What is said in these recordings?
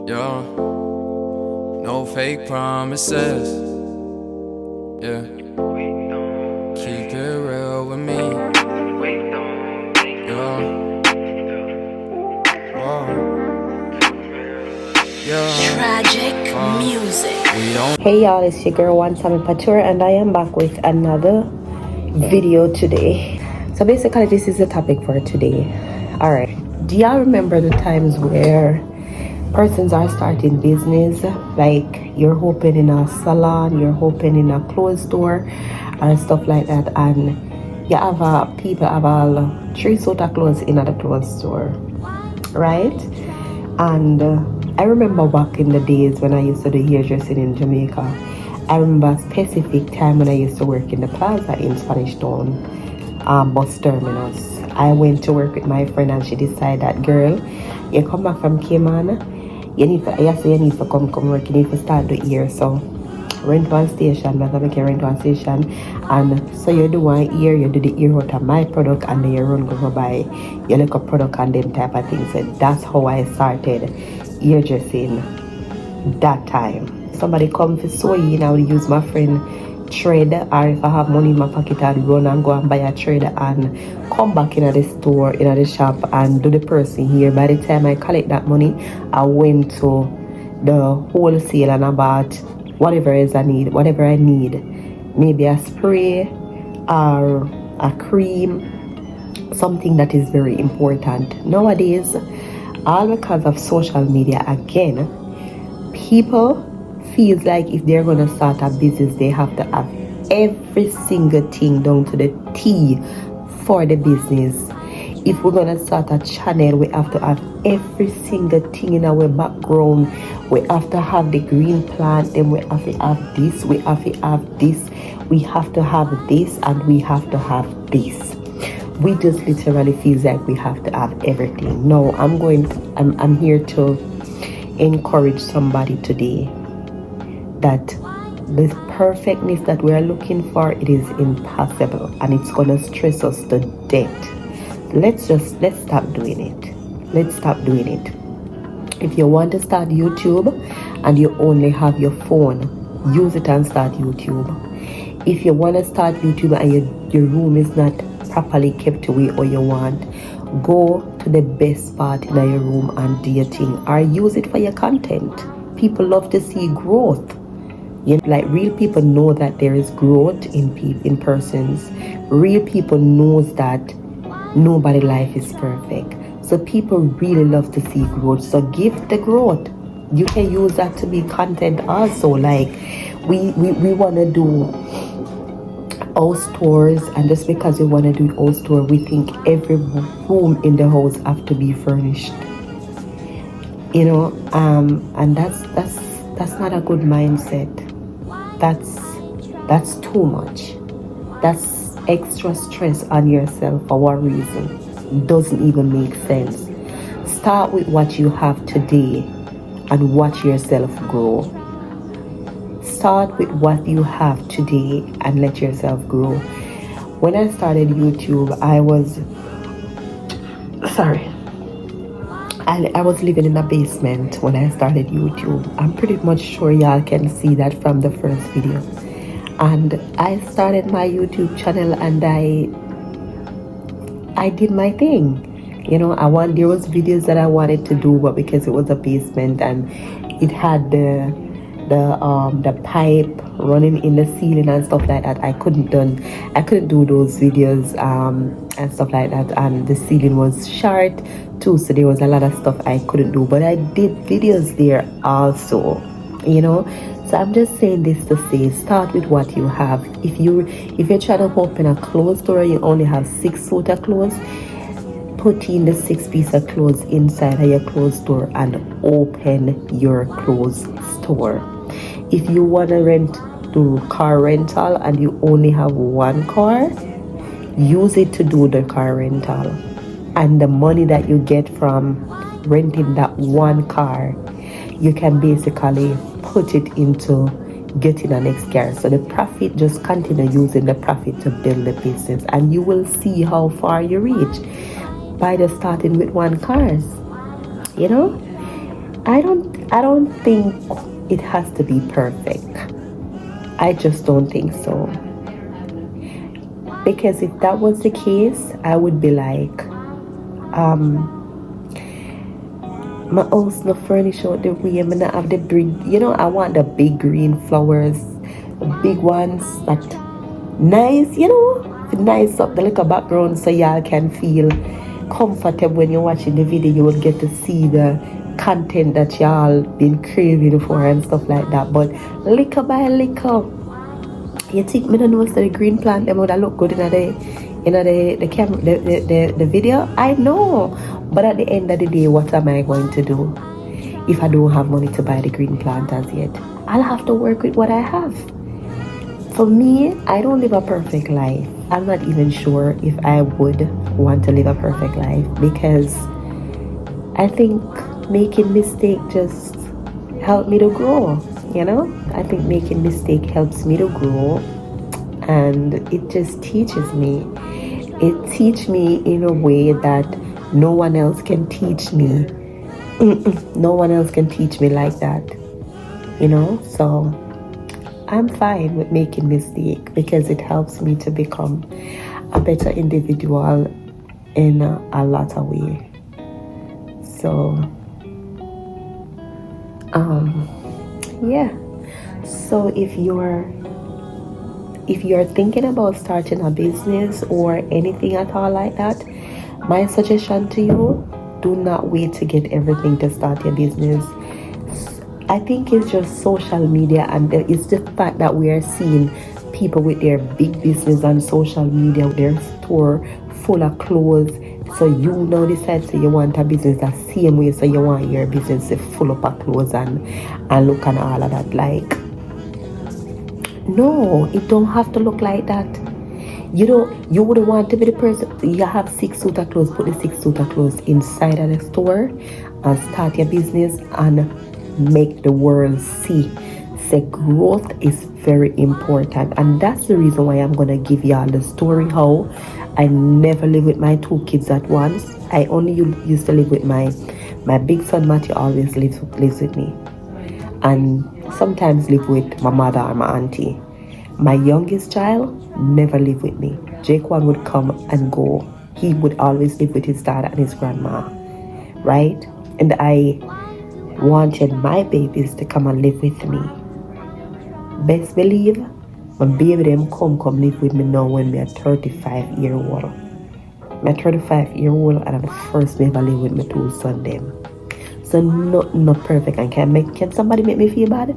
Yeah, no fake promises. Yeah, keep it real with me. Yeah, whoa. Yeah, Tragic music. we don't. Hey y'all, it's your girl One Time Patur and I am back with another video today. So basically this is the topic for today. Alright. Do y'all remember the times where persons are starting business? Like you're opening a salon, you're opening a clothes store and stuff like that, and you have people have all 3 suit of clothes in the clothes store, right? And I remember back in the days when I used to do hairdressing in Jamaica. I remember a specific time when I used to work in the plaza in Spanish Town, bus terminus. I went to work with my friend and she decided that, girl, you come back from Cayman, you need to come work, you need to start the year. So rent one station, but I make you rent one station, and so you do 1 year, you do the year out of my product, and then you run go buy your look up product and them type of things. So that's how I started hairdressing that time. Somebody come for sew in, I would use my friend thread, or if I have money in my pocket, I'd run and go and buy a thread and come back in the store, in the shop, and do the person here. By the time I collect that money, I went to the wholesale and I bought whatever I need, maybe a spray or a cream, something that is very important. Nowadays, all because of social media, again, people feels like if they're gonna start a business, they have to have every single thing down to the T for the business. If we're gonna start a channel, we have to have every single thing in our background. We have to have the green plant, then we have to have this, we have to have this, we have to have this, and we have to have this. We just literally feel like we have to have everything. No, I'm here to encourage somebody today that the perfectness that we are looking for, it is impossible and it's gonna stress us to death. Let's stop doing it. Let's stop doing it. If you want to start YouTube and you only have your phone, use it and start YouTube. If you want to start YouTube and your room is not properly kept away or you want, go to the best part in your room and do your thing, or use it for your content. People love to see growth. You know, like real people know that there is growth in persons. Real people knows that nobody life is perfect. So people really love to see growth. So give the growth. You can use that to be content also. Like we want to do house tours, and just because we want to do house tour, we think every room in the house have to be furnished. You know, and that's not a good mindset. That's too much. That's extra stress on yourself for what reason? Doesn't even make sense. Start with what you have today and watch yourself grow. Start with what you have today and let yourself grow. When I started YouTube, I was living in a basement when I started YouTube. I'm pretty much sure y'all can see that from the first video. And I started my YouTube channel and I did my thing. You know, there was videos that I wanted to do, but because it was a basement and it had the pipe running in the ceiling and stuff like that, I couldn't do those videos and stuff like that, and the ceiling was short too, so there was a lot of stuff I couldn't do, but I did videos there also, you know. So I'm just saying this to say, start with what you have. If you're trying to open a clothes store, you only have 6 suit of clothes, put in the 6 piece of clothes inside of your clothes store and open your clothes store. If you want to do car rental and you only have 1 car, use it to do the car rental, and the money that you get from renting that 1 car, you can basically put it into getting a next car. So the profit, just continue using the profit to build the business, and you will see how far you reach by just starting with 1 car, you know. I don't think it has to be perfect. I just don't think so. Because if that was the case, I would be like, my house no furnish out the way. I'm gonna have the big, I want the big green flowers, the big ones that nice, nice up the little background so y'all can feel comfortable when you're watching the video. You will get to see the content that y'all been craving for and stuff like that. But little by little, you think me don't know the green plant them would look good in the camera the video? I know. But at the end of the day, what am I going to do if I don't have money to buy the green plant as yet? I'll have to work with what I have. For me, I don't live a perfect life. I'm not even sure if I would want to live a perfect life because I think making mistake just help me to grow, I think making mistake helps me to grow, and it just teaches me. It teaches me in a way that no one else can teach me. No one else can teach me like that, so I'm fine with making mistake because it helps me to become a better individual in a lot of ways. So yeah. So if you're thinking about starting a business or anything at all like that, my suggestion to you, do not wait to get everything to start your business. I think it's just social media, and it's the fact that we are seeing people with their big business on social media, with their store full of clothes. So you now decide so you want a business the same way, so you want your business to full up of clothes and look and all of that. Like, no, it don't have to look like that. You wouldn't want to be the person. You have 6 suit of clothes, put the 6 suit of clothes inside of the store and start your business and make the world see. Say growth is very important, and that's the reason why I'm gonna give y'all the story how I never live with my 2 kids at once. I only used to live with my big son Matthew. Always lives with me, and sometimes live with my mother or my auntie. My youngest child never lived with me. Jaquan would come and go. He would always live with his dad and his grandma, right? And I wanted my babies to come and live with me. Best believe, my baby them come live with me now when we are 35-year-old. My 35-year-old and I'm the first never live with my 2 sons them. So not perfect. And can somebody make me feel bad?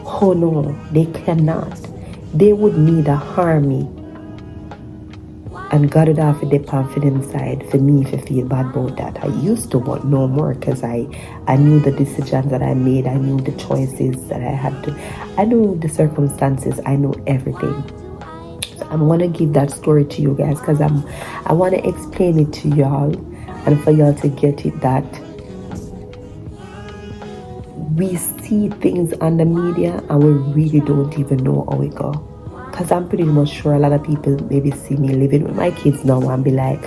Oh no, they cannot. They would need a harm and God would have to depend for them side for me to feel bad about that. I used to, but no more, because I knew the decisions that I made. I knew the choices that I had to. I knew the circumstances. I knew everything. So I'm gonna give that story to you guys because I want to explain it to y'all and for y'all to get it that we see things on the media and we really don't even know how it go. Because I'm pretty much sure a lot of people maybe see me living with my kids now and be like,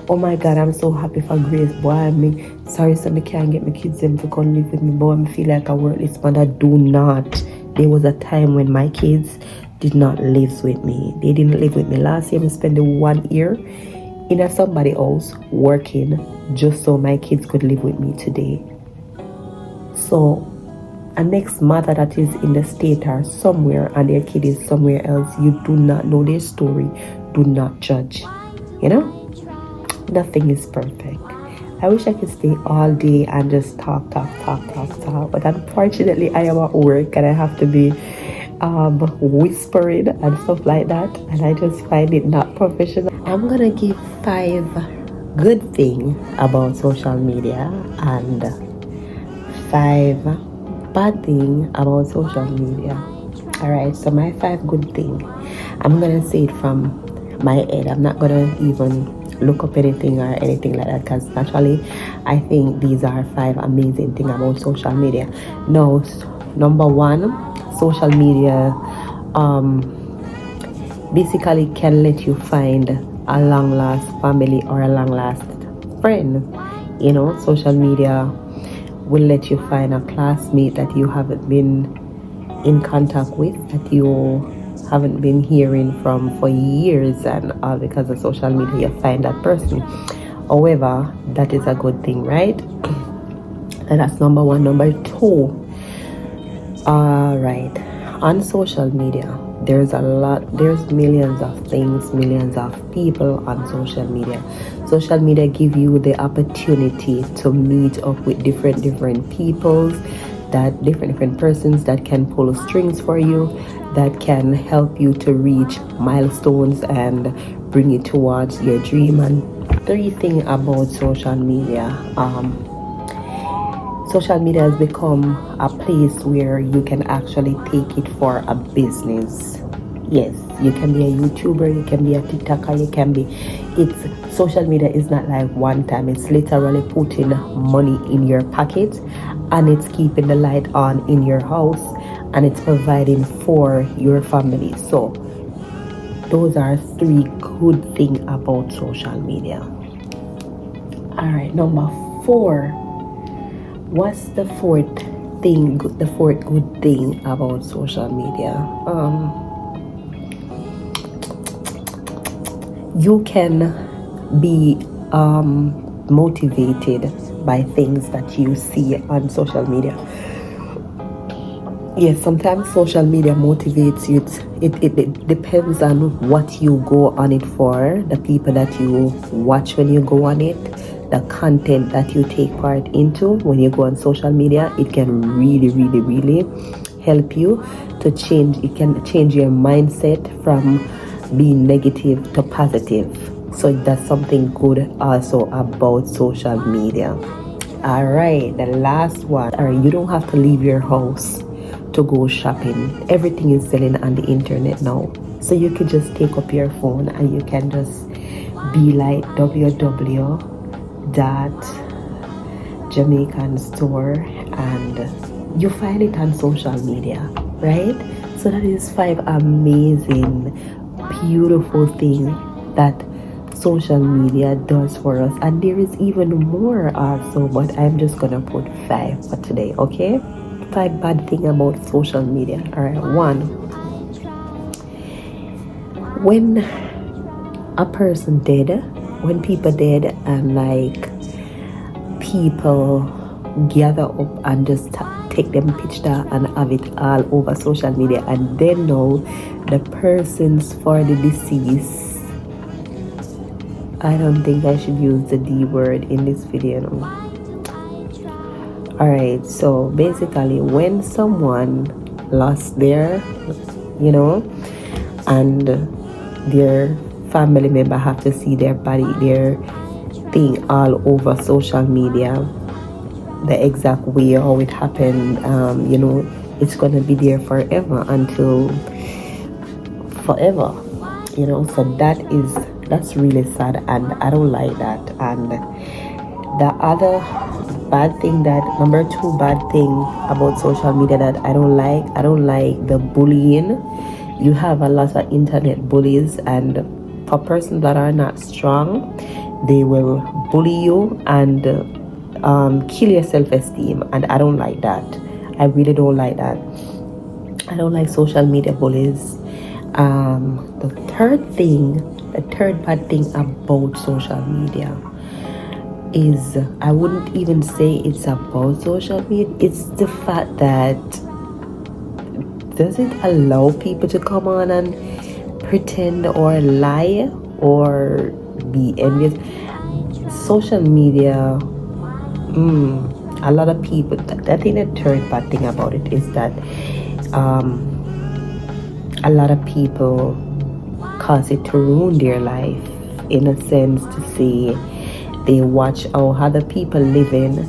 oh my God, I'm so happy for Grace. Boy, I'm sorry so I can't get my kids them to come live with me. Boy, I feel like a worthless mother. Do not. There was a time when my kids did not live with me. They didn't live with me. Last year, I spent 1 year in a somebody else working just so my kids could live with me today. So a next mother that is in the state or somewhere and their kid is somewhere else, you do not know their story. Do not judge. Nothing is perfect. I wish I could stay all day and just talk. But unfortunately, I am at work and I have to be whispering and stuff like that. And I just find it not professional. I'm gonna give 5 good things about social media and 5 bad thing about social media. Alright, so my 5 good thing, I'm gonna say it from my head. I'm not gonna even look up anything or anything like that, because naturally I think these are 5 amazing things about social media. Now, number 1, social media basically can let you find a long last family or a long last friend. Social media will let you find a classmate that you haven't been in contact with, that you haven't been hearing from for years, and all because of social media you find that person. However, that is a good thing, right? And that's number one. Number two, all right, on social media there's millions of things, millions of people on social media. Social media give you the opportunity to meet up with different peoples, that different persons that can pull strings for you, that can help you to reach milestones and bring you towards your dream. And three things about social media. Social media has become a place where you can actually take it for a business. Yes, you can be a YouTuber, you can be a TikToker, social media is not like one time. It's literally putting money in your pocket, and it's keeping the light on in your house, and it's providing for your family. So those are three good things about social media. All right, number four. What's the fourth good thing about social media? You can be motivated by things that you see on social media. Yes, sometimes social media motivates you. It depends on what you go on it for, the people that you watch when you go on it, the content that you take part into when you go on social media. It can really help you to change. It can change your mindset from being negative to positive. So that's something good also about social media. All right, the last one. All right, you don't have to leave your house to go shopping. Everything is selling on the internet now. So you can just take up your phone and you can just be like www.jamaicanstore, and you find it on social media, right? So that is 5 amazing, beautiful things that social media does for us, and there is even more also, but I'm just gonna put 5 for today. Okay, 5 bad thing about social media. All right, 1, when a person dead, when people dead, and like people gather up and just take them picture and have it all over social media, and then know the persons for the deceased. I don't think I should use the D word in this video. No. Alright, so basically when someone lost their, and their family member have to see their body, their thing all over social media, the exact way how it happened, it's gonna be there forever until forever, so that's really sad, and I don't like that. And the other bad thing, that number 2 bad thing about social media that I don't like the bullying. You have a lot of internet bullies, and for persons that are not strong, they will bully you and kill your self-esteem, and I don't like that. I really don't like that. I don't like social media bullies. The third bad thing about social media is, I wouldn't even say it's about social media, it's the fact that does it allow people to come on and pretend or lie or be envious. Social media, a lot of people, I think the third bad thing about it is that a lot of people cause it to ruin their life, in a sense, to say they watch how other people living,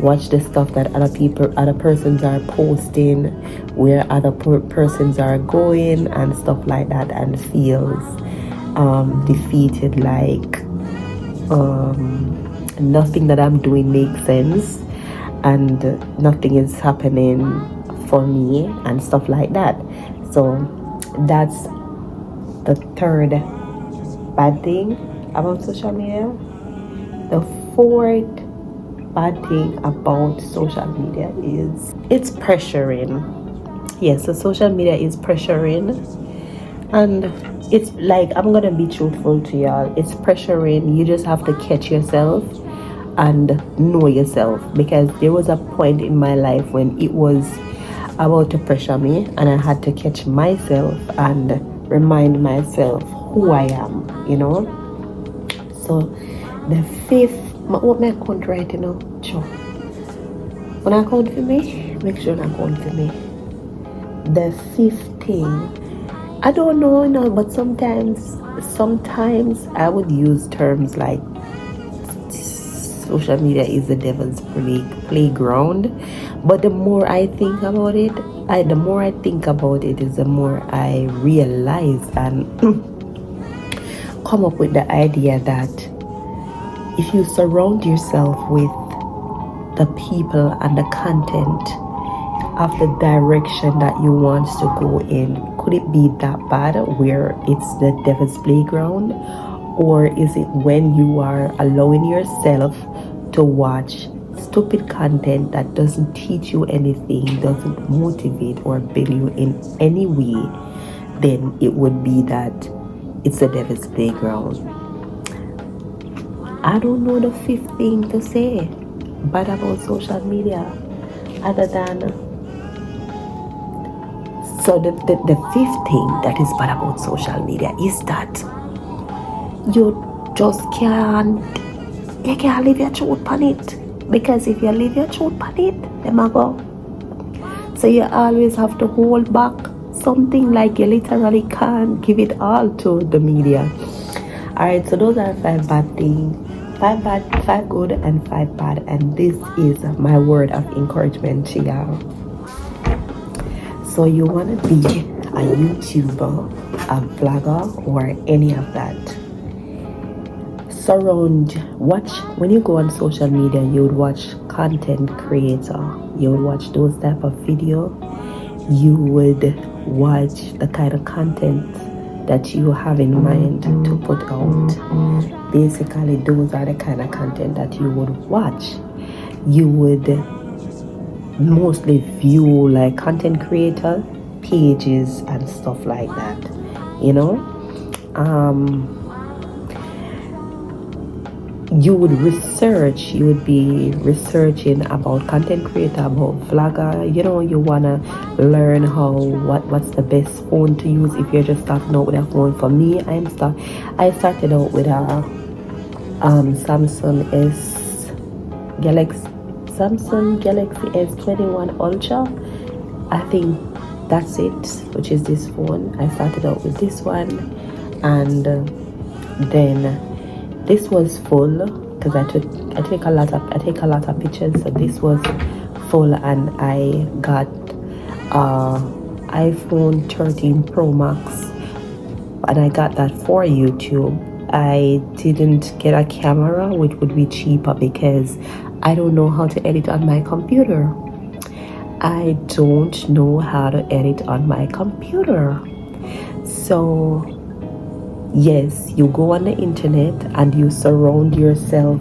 watch the stuff that other persons are posting, where other persons are going and stuff like that, and feels defeated, like nothing that I'm doing makes sense and nothing is happening for me and stuff like that. So that's the third bad thing about social media. The fourth bad thing about social media is it's pressuring. Yes, so social media is pressuring, and it's like, I'm gonna be truthful to y'all, it's pressuring. You just have to catch yourself and know yourself, because there was a point in my life when it was about to pressure me, and I had to catch myself and remind myself who I am, you know. So the fifth, what may I count right, you know? Sure. When I count for me, make sure I count for me. The fifth thing, I don't know, you know, but sometimes I would use terms like social media is the devil's playground. But the more I think about it, is the more I realize and come up with the idea that if you surround yourself with the people and the content of the direction that you want to go in, could it be that bad where it's the devil's playground? Or is it when you are allowing yourself to watch stupid content that doesn't teach you anything, doesn't motivate or build you in any way, then it would be that it's the devil's playground. I don't know the fifth thing to say bad about social media other than, so the fifth thing that is bad about social media is that you just can't live your truth on it. Because if you live your truth on it, them a go. So you always have to hold back something, like you literally can't give it all to the media. Alright, so those are 5 bad things. 5 bad, 5 good, and 5 bad. And this is my word of encouragement to y'all. So you want to be a YouTuber, a vlogger, or any of that. Watch, when you go on social media, you would watch content creator, you would watch those type of video, you would watch the kind of content that you have in mind to put out. Basically, those are the kind of content that you would watch. You would mostly view like content creator pages and stuff like that, you know. You would be researching about content creator, about vlogger, you know. You wanna learn what's the best phone to use if you're just starting out with a phone. For me, I started out with a Samsung Galaxy S21 Ultra. I think that's it, which is this phone. I started out with this one, and then this was full because I take a lot of pictures. So this was full, and I got iPhone 13 Pro Max, and I got that for YouTube. I didn't get a camera, which would be cheaper because I don't know how to edit on my computer. So yes, you go on the internet and you surround yourself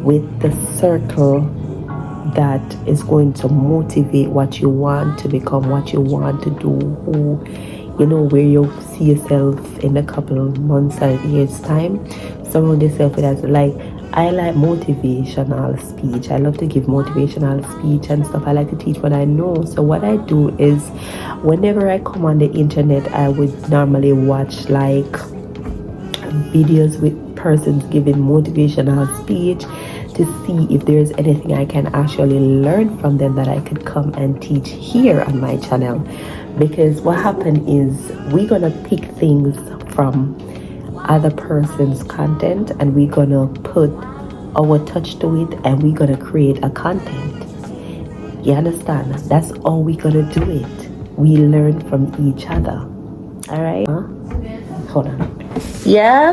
with the circle that is going to motivate what you want to become, what you want to do, who, you know, where you see yourself in a couple of months or years time. Surround yourself with that. Like, I like motivational speech. I love to give motivational speech and stuff. I like to teach what I know. So what I do is, whenever I come on the internet, I would normally watch like videos with persons giving motivational speech to see if there's anything I can actually learn from them that I could come and teach here on my channel. Because what happened is, we're gonna pick things from other person's content and we're gonna put our touch to it, and we're gonna create a content. You understand? That's all we're gonna do it. We learn from each other. All right? Hold on. Yeah.